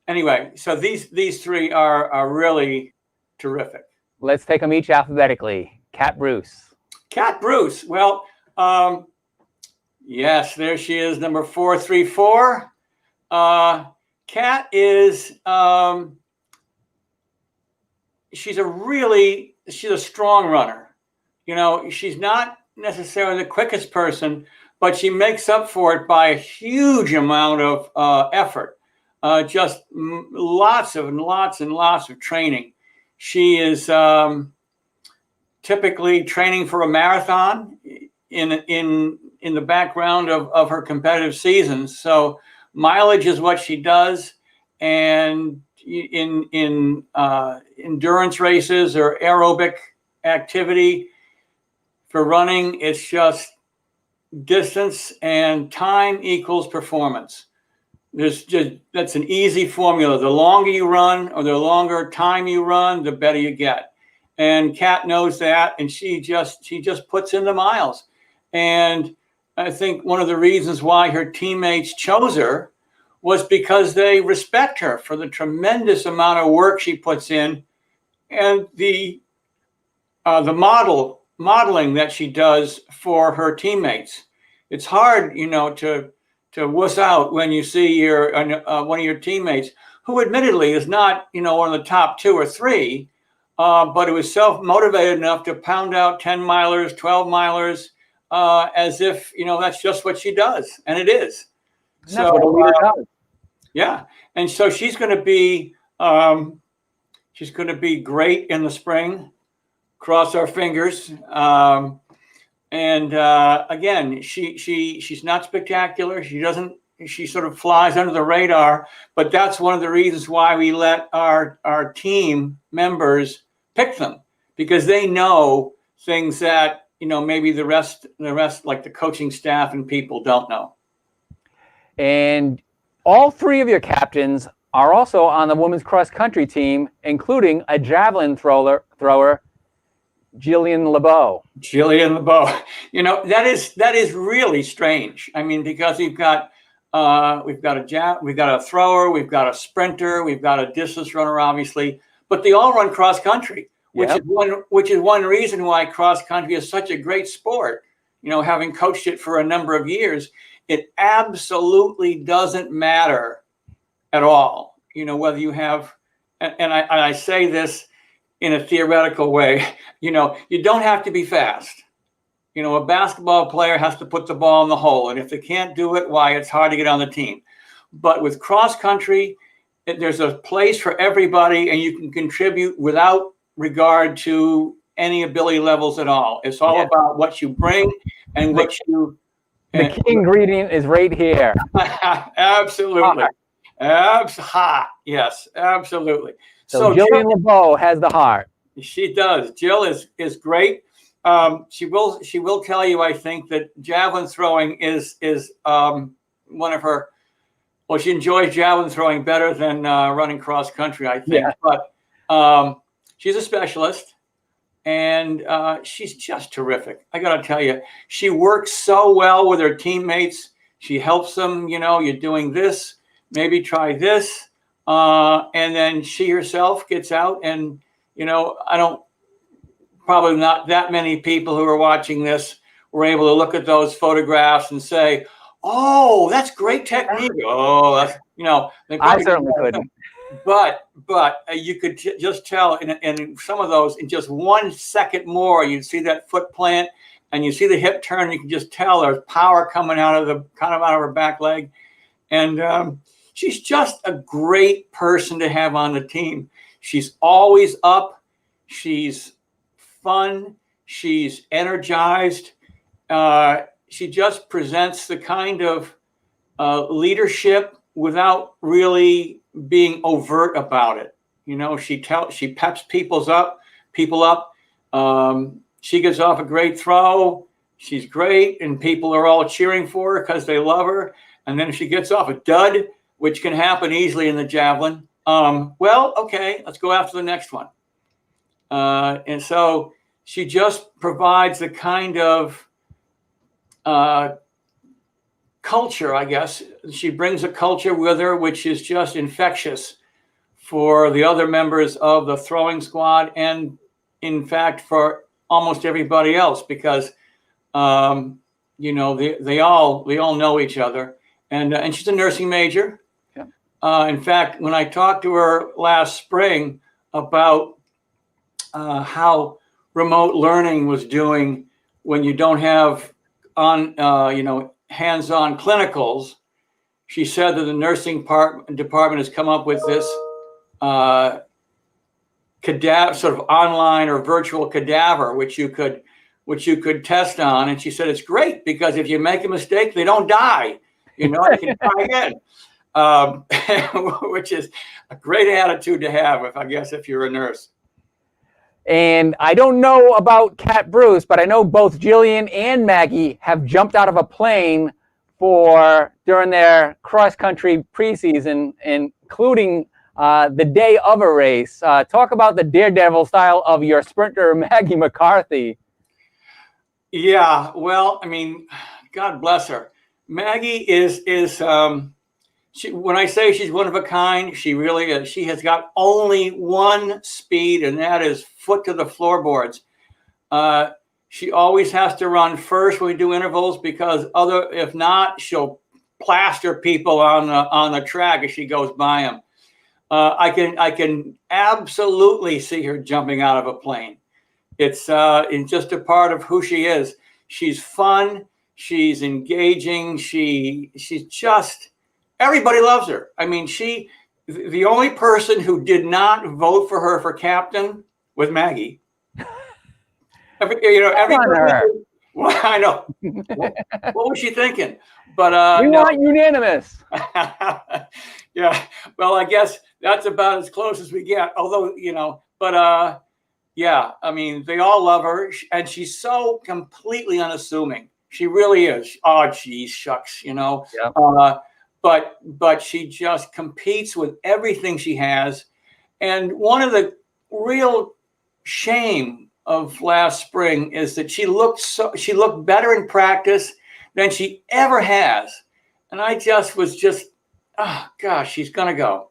anyway, so these 3 are really terrific. Let's take them each alphabetically. Cat Bruce. Cat Bruce. Well, yes, there she is, number 434. Cat is she's a strong runner. She's not necessarily the quickest person, but she makes up for it by a huge amount of effort. Just lots and lots of training. She is, to typically training for a marathon in the background of her competitive seasons. So mileage is what she does, and in endurance races or aerobic activity for running, it's just distance and time equals performance. That's an easy formula. The longer you run or the longer time you run, the better you get. And Kat knows that, and she just puts in the miles. And I think one of the reasons why her teammates chose her was because they respect her for the tremendous amount of work she puts in, and the modeling that she does for her teammates. It's hard, to wuss out when you see one of your teammates who admittedly is not, one of the top 2 or 3, but who is self-motivated enough to pound out 10 milers, 12 milers, as if, that's just what she does. And it is. And that's what a leader does. Yeah. And so she's going to be great in the spring. Cross our fingers. Again, she's not spectacular. She sort of flies under the radar, but that's one of the reasons why we let our team members pick them, because they know things that, maybe the rest, like the coaching staff and people, don't know. And all 3 of your captains are also on the women's cross country team, including a javelin thrower, Jillian LeBeau. That is really strange. I mean, because we've got a thrower, we've got a sprinter, we've got a distance runner, obviously, but they all run cross country, which is one reason why cross country is such a great sport. Having coached it for a number of years, it absolutely doesn't matter at all. Whether you have, and I say this in a theoretical way, you don't have to be fast. A basketball player has to put the ball in the hole, and if they can't do it, why, it's hard to get on the team. But with cross country, there's a place for everybody, and you can contribute without regard to any ability levels at all. It's all about what you bring and what you. The key ingredient is right here. Absolutely. Hot. Yes, absolutely. So Jillian LeBeau has the heart. She does. Jill is great. She will tell you, I think, that javelin throwing is one of her. Well, she enjoys javelin throwing better than running cross country, I think. Yeah. But she's a specialist, and she's just terrific. I got to tell you, she works so well with her teammates. She helps them. You're doing this. Maybe try this. And then she herself gets out, and probably not that many people who are watching this were able to look at those photographs and say, "Oh, that's great technique." Oh, that's I certainly couldn't. But you could just tell in some of those, in just 1 second more, you'd see that foot plant, and you see the hip turn. You can just tell there's power coming out of her back leg, and she's just a great person to have on the team. She's always up. She's fun. She's energized. She just presents the kind of leadership without really being overt about it. She peps people up. She gives off a great throw. She's great, and people are all cheering for her because they love her. And then if she gets off a dud, which can happen easily in the javelin, okay, let's go after the next one. And so she just provides the kind of culture, I guess. She brings a culture with her which is just infectious for the other members of the throwing squad, and in fact for almost everybody else, because they all know each other. And she's a nursing major. Yeah. In fact, when I talked to her last spring about how remote learning was doing when you don't have hands-on clinicals, she said that the nursing department has come up with this cadaver, sort of online or virtual cadaver, which you could test on. And she said, it's great because if you make a mistake, they don't die. You know, you can try again, which is a great attitude to have, if you're a nurse. And I don't know about Cat Bruce, but I know both Jillian and Maggie have jumped out of a plane during their cross-country preseason, including the day of a race. Talk about the daredevil style of your sprinter, Maggie McCarthy. Yeah, well, I mean, God bless her. Maggie is when I say she's one of a kind, she really is. She has got only one speed, and that is foot to the floorboards. She always has to run first when we do intervals because if not, she'll plaster people on the track as she goes by them. I can absolutely see her jumping out of a plane. It's just a part of who she is. She's fun. She's engaging. She's just, everybody loves her. I mean, the only person who did not vote for her for captain was Maggie. Everybody. Well, I know. What was she thinking? But we want unanimous. Yeah. Well, I guess that's about as close as we get. Although, yeah, I mean, they all love her, and she's so completely unassuming. She really is. Oh, geez, shucks, Yeah. But she just competes with everything she has. And one of the real shame of last spring is that she looked better in practice than she ever has. And I was oh gosh, she's gonna go.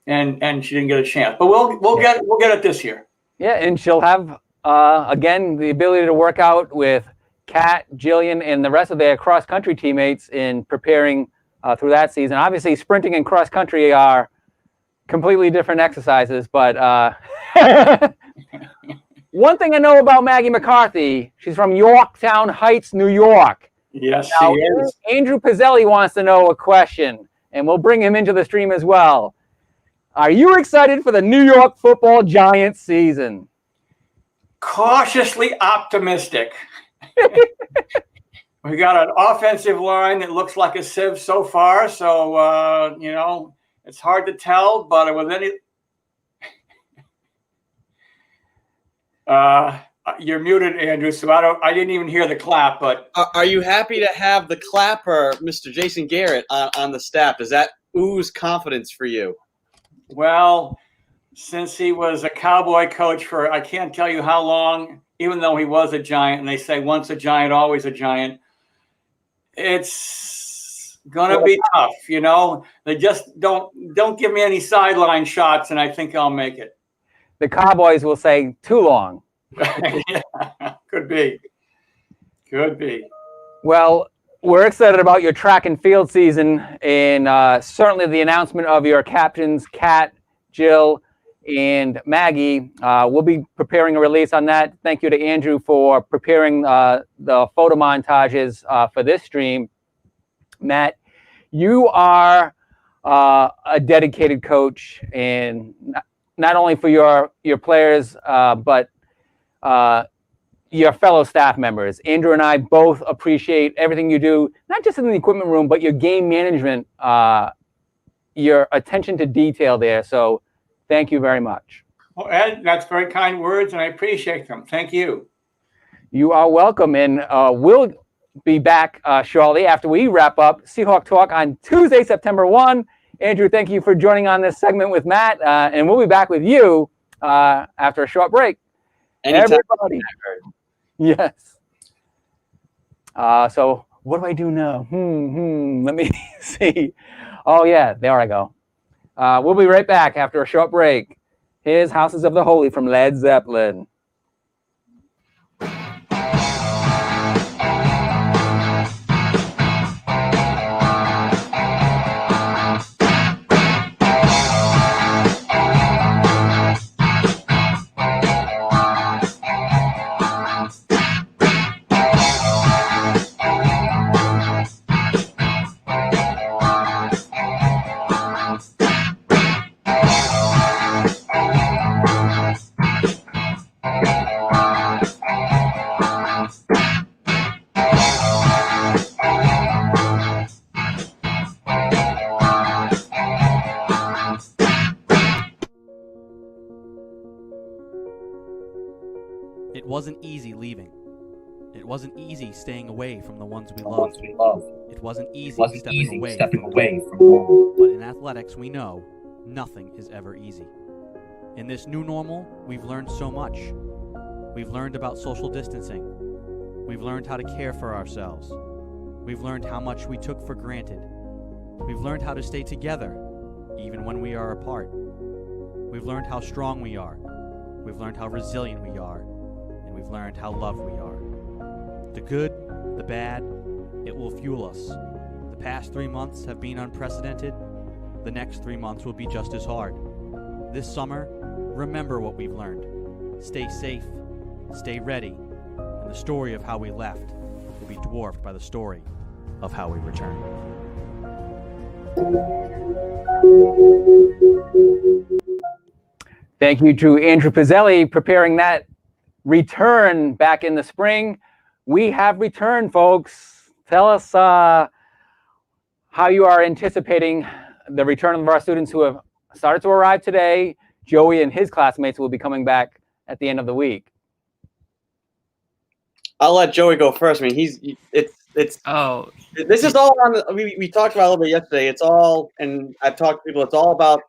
And she didn't get a chance. But we'll get it this year. Yeah, and she'll have again the ability to work out with Kat, Jillian, and the rest of their cross-country teammates in preparing through that season. Obviously, sprinting and cross-country are completely different exercises, but one thing I know about Maggie McCarthy, she's from Yorktown Heights, New York. Yes, now, she is. Andrew Pizzelli wants to know a question, and we'll bring him into the stream as well. Are you excited for the New York Football Giants season? Cautiously optimistic. We got an offensive line that looks like a sieve so far, so it's hard to tell. But with any, you're muted, Andrew. So I didn't even hear the clap. But Are you happy to have the clapper, Mr. Jason Garrett, on the staff? Does that ooze confidence for you? Well, since he was a Cowboy coach for I can't tell you how long, even though he was a Giant, and they say once a Giant, always a Giant, it's gonna be tough. They just don't give me any sideline shots, and I think I'll make it. The Cowboys will say too long. Yeah, could be. Well, we're excited about your track and field season, and certainly the announcement of your captains, Kat, Jill, and Maggie. We'll be preparing a release on that. Thank you to Andrew for preparing the photo montages for this stream. Matt, you are a dedicated coach, and not only for your players, but your fellow staff members. Andrew and I both appreciate everything you do, not just in the equipment room, but your game management, your attention to detail there. So thank you very much. Well, Ed, that's very kind words, and I appreciate them. Thank you. You are welcome, and we'll be back shortly after we wrap up Seahawk Talk on Tuesday, September 1. Andrew, thank you for joining on this segment with Matt, and we'll be back with you after a short break. Anytime. Everybody. Yes. So what do I do now? Let me see. Oh, yeah, there I go. We'll be right back after a short break. Here's Houses of the Holy from Led Zeppelin. It wasn't easy leaving. It wasn't easy staying away from the ones we love. It wasn't easy stepping away from normal. But in athletics, we know nothing is ever easy. In this new normal, we've learned so much. We've learned about social distancing. We've learned how to care for ourselves. We've learned how much we took for granted. We've learned how to stay together, even when we are apart. We've learned how strong we are. We've learned how resilient we are. And we've learned how loved we are. The good, the bad, it will fuel us. The past 3 months have been unprecedented. The next 3 months will be just as hard. This summer, remember what we've learned. Stay safe, stay ready, and the story of how we left will be dwarfed by the story of how we return. Thank you to Andrew Pizzelli preparing that return back in the spring. We have returned, folks. Tell us how you are anticipating the return of our students who have started to arrive today. Joey and his classmates will be coming back at the end of the week. I'll let Joey go first. I mean, this is all on. We talked about it a little bit yesterday. It's all, and I've talked to people. It's all about.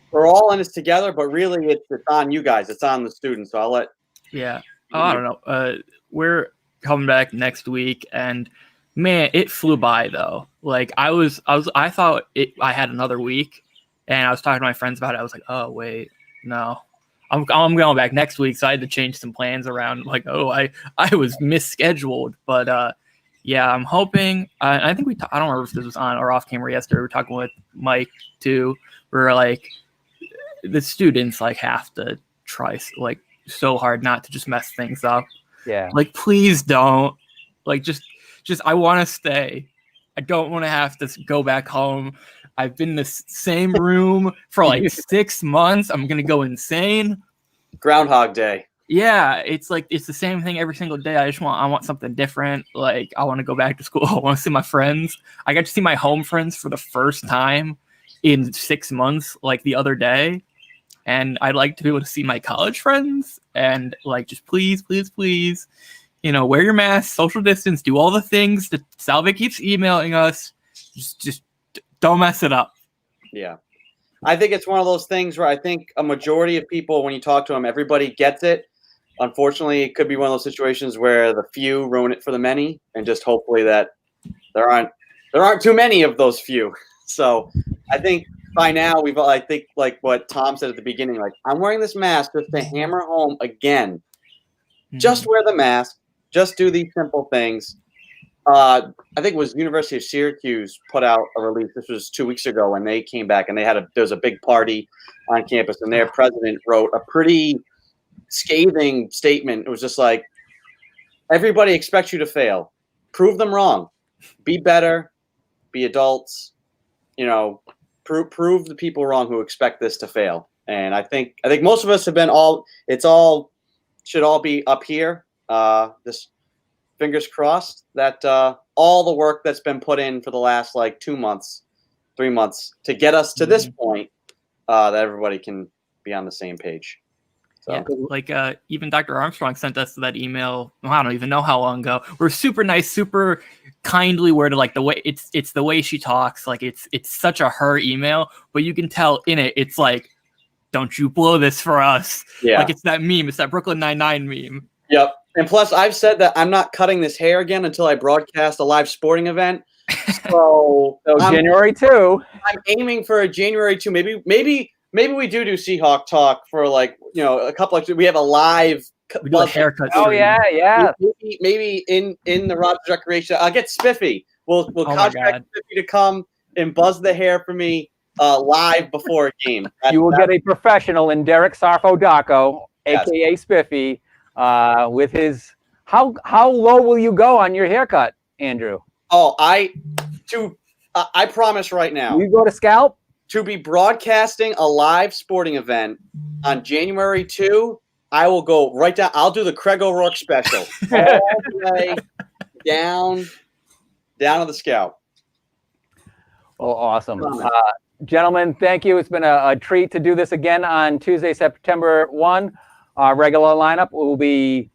We're all in this together, but really, it's on you guys. It's on the students. So I'll let. Yeah. I don't know. We're coming back next week, and man, it flew by though. Like I thought I had another week, and I was talking to my friends about it. I was like, oh wait, no, I'm going back next week. So I had to change some plans around. Like, oh, I was misscheduled, but yeah, I'm hoping. I think I don't remember if this was on or off camera yesterday. We were talking with Mike too. We're like, the students like have to try like so hard not to just mess things up. Yeah. Like, please don't. Like, just I want to stay. I don't want to have to go back home. I've been in the same room for like 6 months. I'm going to go insane. Groundhog Day. Yeah. It's like, it's the same thing every single day. I want something different. Like, I want to go back to school. I want to see my friends. I got to see my home friends for the first time in 6 months, like the other day. And I'd like to be able to see my college friends and like, just please, wear your mask, social distance, do all the things that Salve keeps emailing us. Just don't mess it up. Yeah. I think it's one of those things where I think a majority of people, when you talk to them, everybody gets it. Unfortunately, it could be one of those situations where the few ruin it for the many, and just hopefully that there aren't too many of those few. So I think by now I think like what Tom said at the beginning, like I'm wearing this mask just to hammer home again. Mm-hmm. Just wear the mask. Just do these simple things. I think it was University of Syracuse put out a release. This was 2 weeks ago when they came back, and there was a big party on campus, and their president wrote a pretty scathing statement. It was just like, everybody expects you to fail. Prove them wrong. Be better. Be adults. Prove the people wrong who expect this to fail. And I think most of us have been should all be up here. This fingers crossed that all the work that's been put in for the last 2 months, 3 months to get us to this point, that everybody can be on the same page. So. Yeah, even Dr. Armstrong sent us that email. I don't even know how long ago. We're super nice, super kindly worded. Like the way it's the way she talks. Like it's such a her email, but you can tell in it. It's like, don't you blow this for us? Yeah. Like it's that meme. It's that Brooklyn Nine-Nine meme. Yep. And plus, I've said that I'm not cutting this hair again until I broadcast a live sporting event. So January 2. I'm aiming for a January 2. Maybe we do Seahawk Talk for a couple of. We have a live. We do a haircut. Oh yeah. Maybe in the Rogers Recreation. I'll get Spiffy. We'll contract Spiffy to come and buzz the hair for me live before a game. You will get a professional in Derek Sarfo-Daco, aka Spiffy, with his. How low will you go on your haircut, Andrew? Oh, I promise right now. You go to scalp? To be broadcasting a live sporting event on January 2, I will go right down. I'll do the Craig O'Rourke special all the way down to the scalp. Oh, awesome. Gentlemen, thank you. It's been a treat to do this again on Tuesday, September 1. Our regular lineup will be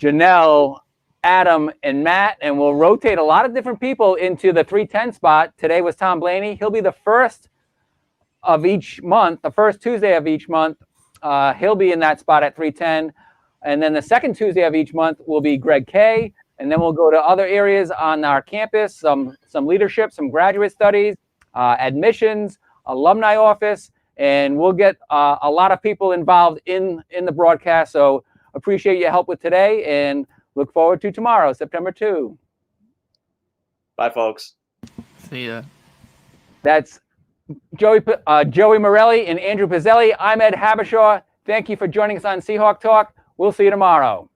Jannelle, Adam, and Matt, and we'll rotate a lot of different people into the 310 spot. Today was Tom Blaney. He'll be the first of each month, the first Tuesday of each month. He'll be in that spot at 310. And then the second Tuesday of each month will be Greg Kay. And then we'll go to other areas on our campus, some leadership, some graduate studies, admissions, alumni office, and we'll get a lot of people involved in the broadcast. So appreciate your help with today and look forward to tomorrow, September 2. Bye, folks. See ya. That's Joey Morelli and Andrew Pizzelli. I'm Ed Habishaw. Thank you for joining us on Seahawk Talk. We'll see you tomorrow.